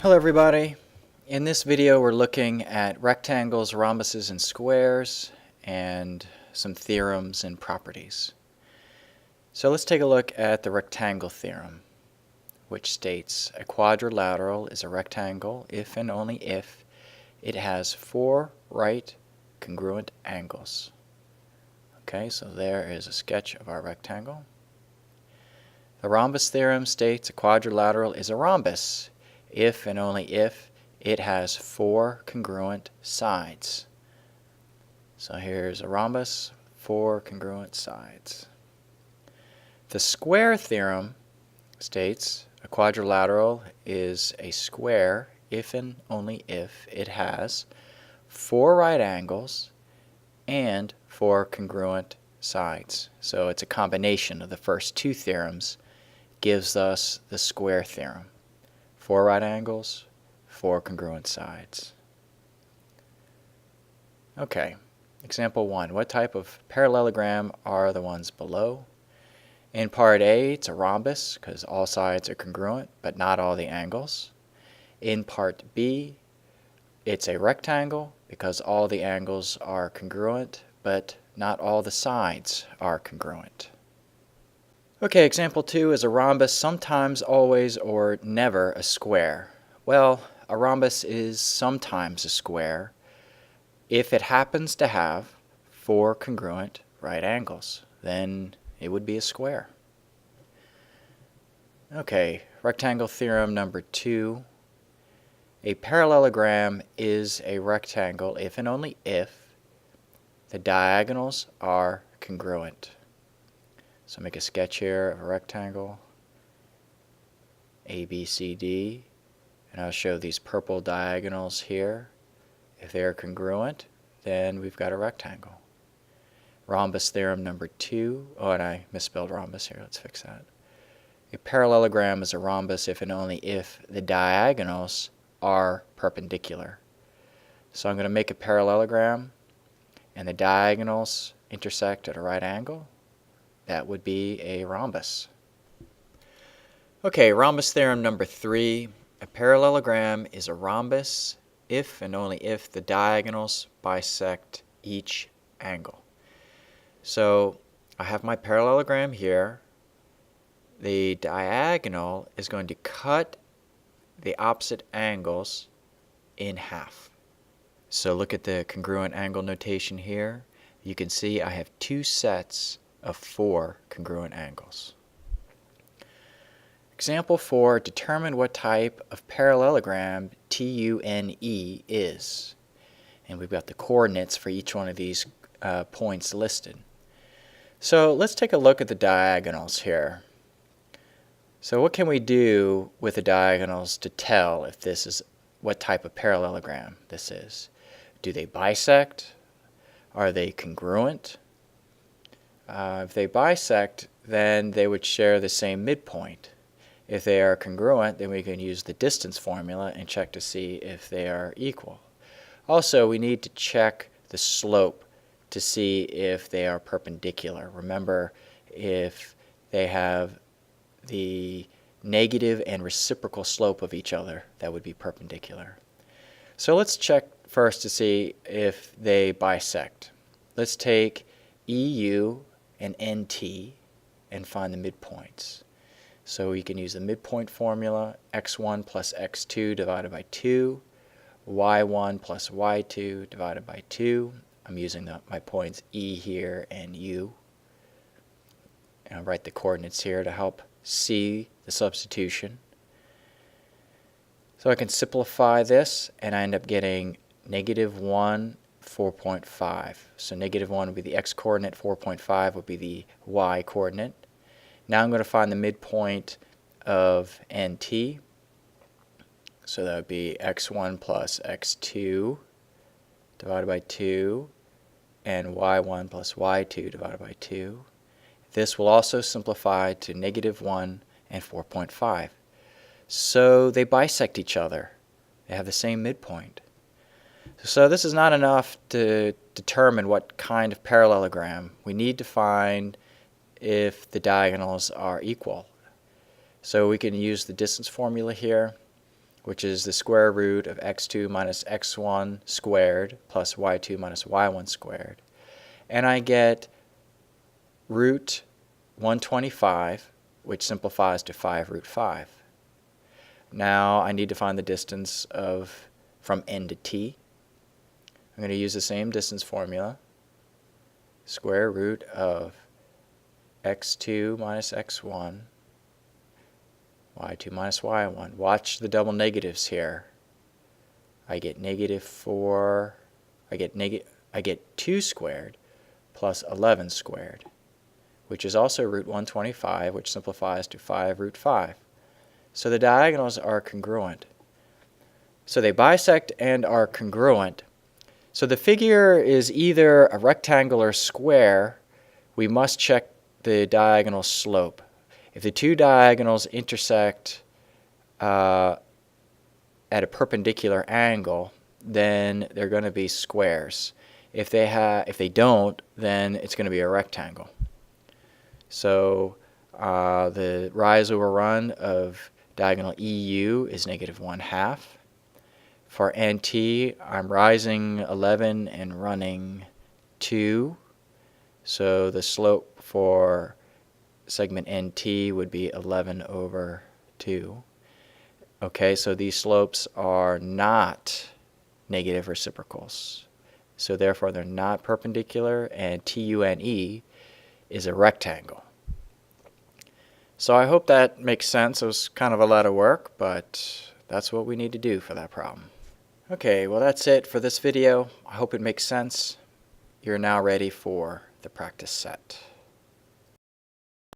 Hello everybody. In this video we're looking at rectangles, rhombuses, and squares and some theorems and properties. So let's take a look at the rectangle theorem, which states a quadrilateral is a rectangle if and only if it has four right congruent angles. Okay, so there is a sketch of our rectangle. The rhombus theorem states a quadrilateral is a rhombus if and only if it has four congruent sides. So here's a rhombus, four congruent sides. The square theorem states a quadrilateral is a square if and only if it has four right angles and four congruent sides. So it's a combination of the first two theorems gives us the square theorem. Four right angles, four congruent sides. Okay, example 1. What type of parallelogram are the ones below? In part A, it's a rhombus because all sides are congruent, but not all the angles. In part B, it's a rectangle because all the angles are congruent, but not all the sides are congruent. Okay, example 2 is a rhombus, sometimes, always, or never a square. Well, a rhombus is sometimes a square if it happens to have four congruent right angles. Then it would be a square. Okay, rectangle theorem number 2. A parallelogram is a rectangle if and only if the diagonals are congruent. So make a sketch here of a rectangle, A, B, C, D, and I'll show these purple diagonals here. If they are congruent, then we've got a rectangle. Rhombus theorem number 2. Oh, and I misspelled rhombus here. Let's fix that. A parallelogram is a rhombus if and only if the diagonals are perpendicular. So I'm going to make a parallelogram, and the diagonals intersect at a right angle. That would be a rhombus. Okay, rhombus theorem number 3. A parallelogram is a rhombus if and only if the diagonals bisect each angle. So I have my parallelogram here. The diagonal is going to cut the opposite angles in half. So look at the congruent angle notation here. You can see I have two sets of four congruent angles. Example 4, determine what type of parallelogram TUNE is. And we've got the coordinates for each one of these points listed. So let's take a look at the diagonals here. So what can we do with the diagonals to tell if this is what type of parallelogram this is? Do they bisect? Are they congruent? If they bisect, then they would share the same midpoint. If they are congruent, then we can use the distance formula and check to see if they are equal. Also, we need to check the slope to see if they are perpendicular. Remember, if they have the negative and reciprocal slope of each other, that would be perpendicular. So let's check first to see if they bisect. Let's take EU and NT and find the midpoints. So we can use the midpoint formula, x1 plus x2 divided by 2, y1 plus y2 divided by 2. I'm using my points E here and U. And I'll write the coordinates here to help see the substitution. So I can simplify this, and I end up getting -1, 4.5. So -1 would be the x-coordinate, 4.5 would be the y-coordinate. Now I'm going to find the midpoint of NT. So that would be x1 plus x2 divided by 2, and y1 plus y2 divided by 2. This will also simplify to -1 and 4.5. So they bisect each other. They have the same midpoint. So this is not enough to determine what kind of parallelogram. We need to find if the diagonals are equal. So we can use the distance formula here. which is the square root of x2 minus x1 squared plus y2 minus y1 squared. And I get root 125, which simplifies to 5 root 5. Now I need to find the distance from n to t. I'm going to use the same distance formula. Square root of x2 minus x1, y2 minus y1. Watch the double negatives here. I get negative 4, I get 2 squared plus 11 squared, which is also root 125, which simplifies to 5 root 5. So the diagonals are congruent. So they bisect and are congruent. So the figure is either a rectangle or square. We must check the diagonal slope. If the two diagonals intersect at a perpendicular angle, then they're going to be squares. If they don't, then it's going to be a rectangle. So the rise over run of diagonal EU is negative 1/2. For NT, I'm rising 11 and running 2. So the slope for segment NT would be 11 over 2. Okay, so these slopes are not negative reciprocals. So therefore they're not perpendicular, and TUNE is a rectangle. So I hope that makes sense. It was kind of a lot of work, but that's what we need to do for that problem. Okay, well that's it for this video. I hope it makes sense. You're now ready for the practice set.